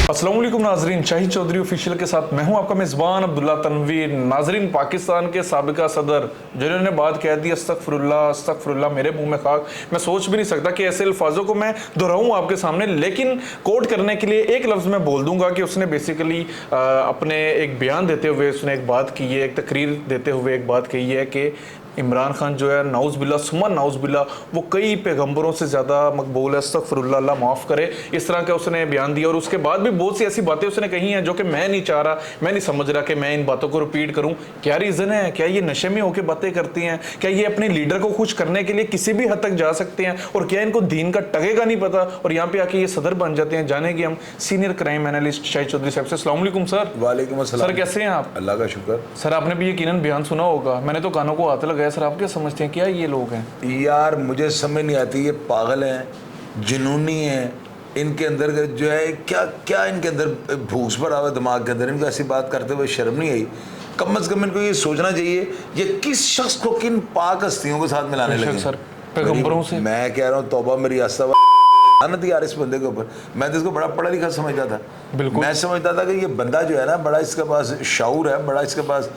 अस्सलाम वालेकुम नाजरीन, शाहिद चौधरी ऑफिशियल के साथ मैं हूं आपका मेज़बान अब्दुल्ला तनवीर। नाजरीन, पाकिस्तान के साबिका सदर जिन्होंने बात कह दी अस्तगफिरुल्लाह अस्तगफिरुल्लाह, मेरे मुंह में खाक, मैं सोच भी नहीं सकता कि ऐसे अल्फाजों को मैं दोहराऊं आपके सामने, लेकिन कोट करने के लिए एक लफ्ज़ मैं बोल दूंगा कि उसने बेसिकली अपने एक बयान देते हुए उसने एक बात की है, एक तकरीर देते हुए एक बात कही है कि इमरान खान जो है नाउज़ बिल्ला सुम्मा नाउज़ बिल्ला वो कई पैगंबरों से ज़्यादा मकबूल है, अस्तगफिरुल्लाह, अल्लाह माफ़ करे, इस तरह का उसने बयान दिया। और उसके बाद भी बहुत सी ऐसी बातें उसने कही हैं जो कि मैं नहीं चाह रहा, मैं नहीं समझ रहा कि मैं इन बातों को रिपीट करूं। क्या रीज़न है? क्या ये नशे में होकर बातें करती हैं? क्या ये अपने लीडर को खुश करने के लिए किसी भी हद तक जा सकते हैं? और क्या इनको दीन का टगेगा नहीं पता और यहाँ पे आके ये सदर बन जाते हैं? जानेंगे हम senior crime analyst Shahid Chaudhary साहब से। अस्सलाम वालेकुम सर। वालेकुम अस्सलाम। सर कैसे हैं आप? अल्लाह का शुक्र। सर आपने भी यकीनन बयान सुना होगा, मैंने तो कानों को हाथ लगाया। सर आप क्या समझते हैं, क्या ये लोग हैं? यार मुझे समझ नहीं आती, ये पागल हैं, जुनूनी हैं, इनके अंदर जो है क्या क्या इनके अंदर भूस भरा हुआ दिमाग के अंदर। इनको ऐसी बात करते हुए शर्म नहीं आई? कम से कम इनको ये सोचना चाहिए ये किस शख्स को किन पाक हस्तियों के साथ मिलाने लगे सर पैगंबरों से। मैं कह रहा हूँ तौबा मेरी आस्था यार इस बंदे के ऊपर। मैं तो इसको बड़ा पढ़ा लिखा समझता था। बिल्कुल मैं समझता था कि ये बंदा जो है ना बड़ा इसके पास शाऊर है, बड़ा इसके पास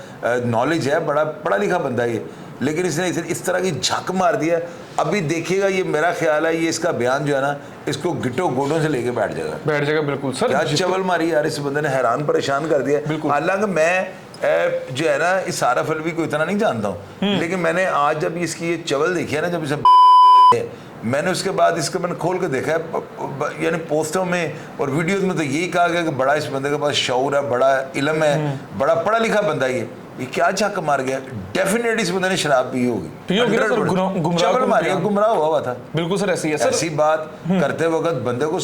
नॉलेज है, बड़ा पढ़ा लिखा बंदा है ये, लेकिन इसने इस तरह की झक मार दिया। अभी देखिएगा, ये मेरा ख्याल है ये इसका बयान जो है ना इसको गिट्टो गोडों से लेके बैठ जाएगा। बिल्कुल सर, क्या चवल मारी यार इस बंदे ने, हैरान परेशान कर दिया। हालांकि मैं जो है ना इस आरिफ अलवी को इतना नहीं जानता हूँ, लेकिन मैंने आज जब इसकी ये चवल देखी है ना, जब इसे मैंने उसके बाद इसको मैंने खोल के देखा है, यानी पोस्टों में और वीडियोस में तो यही कहा गया कि बड़ा इस बंदे के पास शऊर है, बड़ा इल्म है, बड़ा पढ़ा लिखा बंदा ये क्या झक मार गया। डेफिनेटली इस बंदे ने शराब पी होगी, चवल मारी, गुमराह हुआ था। बिल्कुल सर, ऐसी बात करते वक्त बंदे को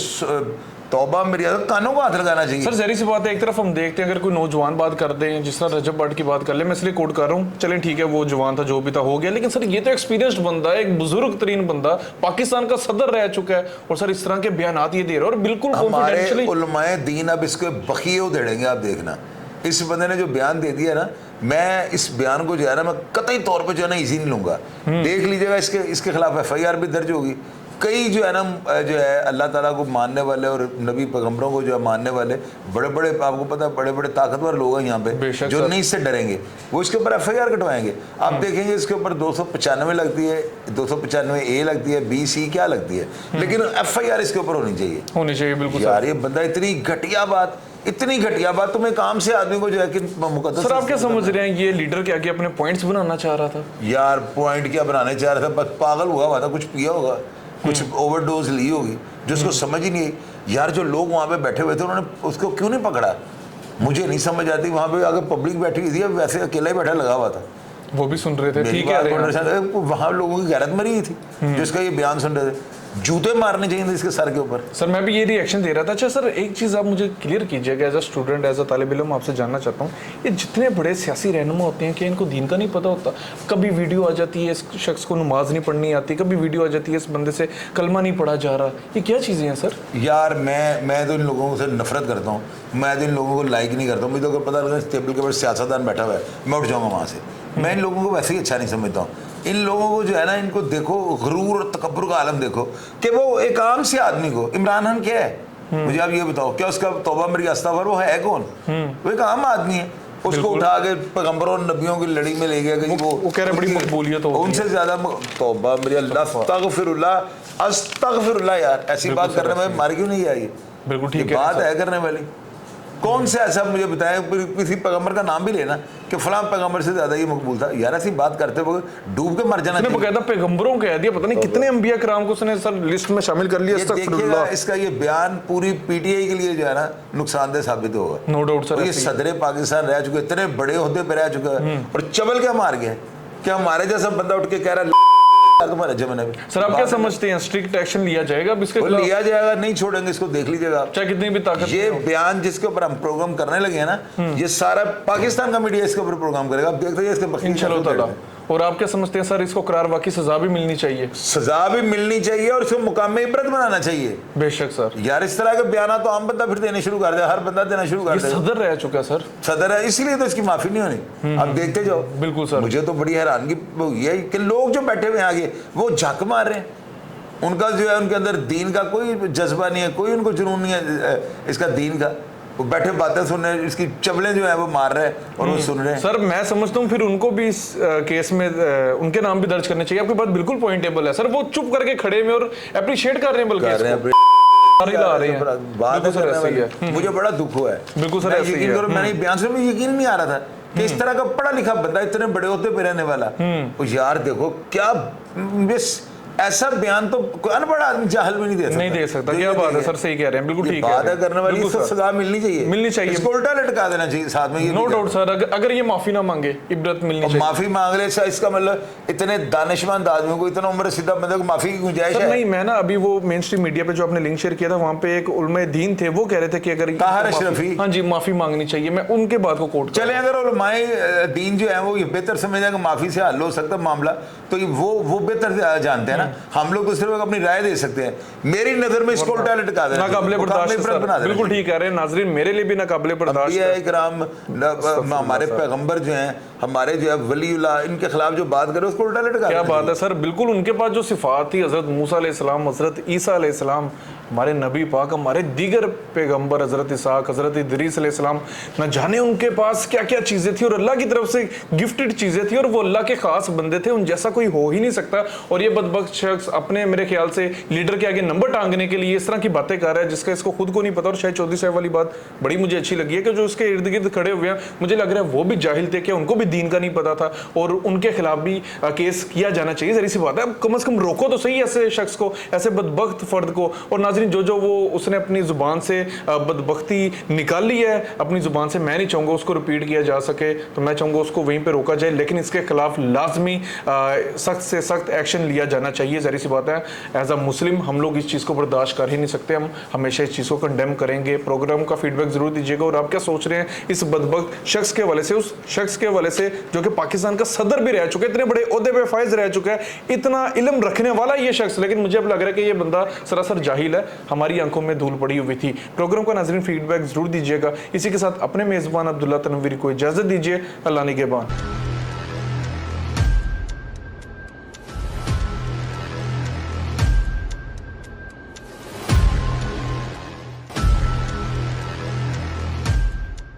तौबा मेरी कानों को हाथ लगाना चाहिए। सर जहरी सी बात है, एक तरफ हम देखते हैं अगर कोई नौजवान बात करते हैं, जिस तरह रजब भट्ट की बात कर ले, मैं इसलिए कोट कर रहा हूँ, चलें ठीक है वो जवान था, जो भी था हो गया, लेकिन सर ये तो एक्सपीरियंस्ड बंदा है, एक बुजुर्ग तरीन बंदा, पाकिस्तान का सदर रह चुका है, और सर इस तरह के बयान ये दे रहा है और बिल्कुल हमारे उलमाए दीन अब इसको बखिए उधेड़ेंगे। आप देखना इस बंदे ने जो बयान दे दिया ना, मैं इस बयान को जो है ना मैं कतई तौर पे जो है ना इजी नहीं लूंगा। देख लीजिएगा इसके खिलाफ FIR भी दर्ज होगी। कई जो है ना जो है अल्लाह ताला को मानने वाले और नबी पैगंबरों को जो है मानने वाले बड़े बड़े, आपको पता है, बड़े बड़े ताकतवर लोग हैं यहाँ पे जो नहीं इससे डरेंगे, वो इसके ऊपर FIR कटवाएंगे। आप देखेंगे इसके ऊपर 295 लगती है, 295A लगती है, BC क्या लगती है, लेकिन FIR इसके ऊपर होनी चाहिए। बिल्कुल यार ये बंदा इतनी घटिया बात तुम एक आम से आदमी को जो है कि मुकद्दस। सर आप क्या समझ रहे हैं, ये लीडर क्या कि अपने पॉइंट्स बनाना चाह रहा था? यार पॉइंट क्या बनाने चाह रहा था, बस पागल हुआ था, कुछ पिया होगा, कुछ ओवरडोज ली होगी जो उसको समझ ही नहीं आई। यार जो लोग वहाँ पे बैठे हुए थे उन्होंने उसको क्यों नहीं पकड़ा, मुझे नहीं समझ आती। वहाँ पे अगर पब्लिक बैठी हुई थी, वैसे अकेला ही बैठा लगा हुआ था, वो भी सुन रहे थे, ठीक है, वहाँ लोगों की गैरत मरी थी जो इसका ये बयान सुन रहे थे। जूते मारने चाहिए इसके सर के ऊपर। सर मैं भी ये रिएक्शन दे रहा था। अच्छा सर एक चीज़ आप मुझे क्लियर कीजिएगा, as a student, as a तालिब इल्म आपसे जानना चाहता हूँ, ये जितने बड़े सियासी रहनुमा होते हैं कि इनको दीन का नहीं पता होता? कभी वीडियो आ जाती है इस शख्स को नमाज नहीं पढ़नी आती, कभी वीडियो आ जाती है इस बंदे से कलमा नहीं पढ़ा जा रहा, ये क्या चीज़ें हैं सर? यार मैं तो इन लोगों से नफरत करता हूँ, मैं तो इन लोगों को लाइक नहीं करता हूँ। मुझे तो पता लगा टेबल के ऊपर सियासतदान बैठा हुआ है, मैं उठ जाऊँगा वहाँ से। मैं इन लोगों को वैसे ही अच्छा नहीं समझता हूँ। इन लोगों को जो है ना, इनको देखो गुरूर और तकब्बुर का आलम देखो कि वो एक आम से आदमी को, इमरान खान क्या है मुझे आप ये बताओ, क्या उसका तौबा मेरी अस्तगफर वो है कौन? वो एक आम आदमी है, उसको उठा के पैगंबरों और नबियों की लड़ी में ले गया कि वो कह रहे बड़ी मकबूलियत हो, उनसे ज्यादा तौबा मेरी अस्तगफिरुल्लाह। यार ऐसी बात करने में मार क्यों नहीं आई? बिल्कुल ठीक है, बात है करने वाली। कौन से ऐसा मुझे बताया किसी पैगंबर का नाम भी लेना कि फलां पैगंबर से ज्यादा ये मकबूल था? यार ऐसी बात करते हुए डूब के मर जाना चाहिए। बकायदा पैगंबरों कह दिया, पता नहीं कितने अंबिया कराम को उसने सर लिस्ट में शामिल कर लिया। देखिएगा इसका ये बयान पूरी PTI के लिए जो है ना नुकसानदेह साबित होगा, नो डाउट सर। ये सदर पाकिस्तान रह चुके, इतने बड़े ओहदे पे रह चुका है और चबल क्या मार गया क्या हमारे जैसा बंदा उठ के कह रहा तुम्हारे जमाने में। सर आप क्या समझते हैं, स्ट्रिक्ट एक्शन लिया जाएगा अब इसके खिलाफ? लिया जाएगा, नहीं छोड़ेंगे इसको, देख लीजिएगा आप, चाहे कितनी भी ताकत। ये बयान जिसके ऊपर हम प्रोग्राम करने लगे हैं ना, ये सारा पाकिस्तान का मीडिया इसके ऊपर प्रोग्राम करेगा, आप देखते हैं इसके इंशाल्लाह ताला। और आप क्या समझते हैं सर, इसको करार वाकई सजा भी मिलनी चाहिए? सजा भी मिलनी चाहिए और इसको मुकाम इबरत बनाना चाहिए। बेशक सर। यार इस तरह के बयान तो आम बंदा फिर देने शुरू कर दे, हर बंदा देना शुरू कर ये दे। सदर रह चुका सर, सदर है, इसलिए तो इसकी माफी नहीं होनी। अब देखते जाओ। बिल्कुल सर। मुझे तो बड़ी हैरानगी ये है कि लोग जो बैठे हुए हैं आगे वो झक मार रहे हैं, उनका जो है उनके अंदर दीन का कोई जज्बा नहीं है, कोई उनको जुनून नहीं है इसका दीन का। वो बैठे बातें सुन रहे हैं, इसकी चबलें जो है वो मार रहे हैं और वो सुन रहे हैं। सर मैं समझता हूँ फिर उनको भी इस केस में उनके नाम भी दर्ज करने चाहिए। आपकी बात बिल्कुल पॉइंटेबल है सर, वो चुप करके खड़े में और अप्रिशिएट कर रहे हैं, बल्कि ला रहे हैं। बात करने वाली मुझे बड़ा दुख हुआ है। बिल्कुल सर, ऐसे ही है। मैंने बयान से मुझे यकीन नहीं आ रहा था कि इस तरह का पढ़ा लिखा बंदा इतने बड़े होते पे रहने वाला। तो यार देखो क्या ऐसा बयान तो कोई अनपढ़ आदमी जाहिल भी नहीं दे सकता। क्या बात है सर, सही कह रहे हैं, बिल्कुल ठीक बात है करने वाली, इसको सजा मिलनी चाहिए, इसको उल्टा लटका देना चाहिए साथ में। नो डाउट सर, अगर ये माफी ना मांगे, इबरत मिलनी चाहिए। माफी मांग ले इसका मतलब इतने दानिशमंद आदमियों को, इतना उम्र सीधा बंदे को माफी की गुंजाइश है? नहीं, मैं ना अभी वो मेन स्ट्रीम मीडिया पे जो आपने लिंक शेयर किया था, वहां पे एक उलमाए दीन थे, वो कह रहे थे कि अगर ताहिर अशरफी, हाँ जी, माफी मांगनी चाहिए। मैं उनके बात को कोट चले, अगर उलमाए दीन जो है वो ये बेहतर समझे कि माफी से हल हो सकता मामला, तो वो बेहतर जानते हैं ना। हम लोग तो सिर्फ अपनी राय दे सकते हैं। मेरी नजर में इसको उल्टा लटका देना, नाकाबिले बर्दाश्त। बिल्कुल ठीक कह रहे हैं नाजरीन, मेरे लिए भी नाकाबिले बर्दाश्त है। इकराम हमारे पैगंबर जो हैं, हमारे जो है वलीउल्लाह, इनके खिलाफ जो बात करे उसको उल्टा लटका। क्या बात है सर, बिल्कुल उनके पास जो सिफात थी, हजरत मूसा अलैहिस्सलाम, हजरत ईसा अलैहिस्सलाम, हमारे नबी पाक, हमारे दीगर पैगंबर, हजरत इसहाक, हजरत इदरीस अलैहिस्सलाम, न जाने उनके पास क्या क्या चीजें थी और अल्लाह की तरफ से गिफ्टेड चीजें थी, और वो अल्लाह के खास बंदे थे, उन जैसा कोई हो ही नहीं सकता। और ये बदबख्त शख्स अपने, मेरे ख्याल से लीडर के आगे नंबर टांगने के लिए इस तरह की बातें कर रहा है जिसका इसको खुद को नहीं पता। और शायद चौधरी साहब वाली बात बड़ी मुझे अच्छी लगी है कि जो उसके इर्द गिर्द खड़े हुए हैं, मुझे लग रहा है वो भी जाहिल थे, कि उनको भी दीन का नहीं पता था, और उनके खिलाफ भी केस किया जाना चाहिए। जरी सी बात है, कम से कम रोको तो सही ऐसे शख्स को, ऐसे बदबख्त फर्द को। और नाज़रीन, जो वो उसने अपनी जुबान से बदबख्ती निकाली है अपनी जुबान से, मैं नहीं चाहूँगा उसको रिपीट किया जा सके, तो मैं चाहूँगा उसको वहीं पे रोका जाए, लेकिन इसके खिलाफ लाजमी सख्त से सख्त एक्शन लिया जाना चाहिए। ज़ाहिर सी बात है, एज अ मुस्लिम हम लोग इस चीज़ को बर्दाश्त कर ही नहीं सकते, हम हमेशा इस चीज़ को कंडेम करेंगे। प्रोग्राम का फीडबैक जरूर दीजिएगा, और आप क्या सोच रहे हैं इस बदबख्त शख्स के हवाले से, उस शख्स के हवाले से जो कि पाकिस्तान का सदर भी रह चुका है, इतने बड़े ओहदे पे फाइज रह चुका है, इतना इल्म रखने वाला ये शख्स, लेकिन मुझे अब लग रहा है कि ये बंदा सरासर जाहिल है, हमारी आंखों में धूल पड़ी हुई थी। प्रोग्राम का नाज़रीन फीडबैक जरूर दीजिएगा। इसी के साथ अपने मेज़बान अब्दुल्ला तनवीर को इजाज़त दीजिए। अल्लाह निगहबान।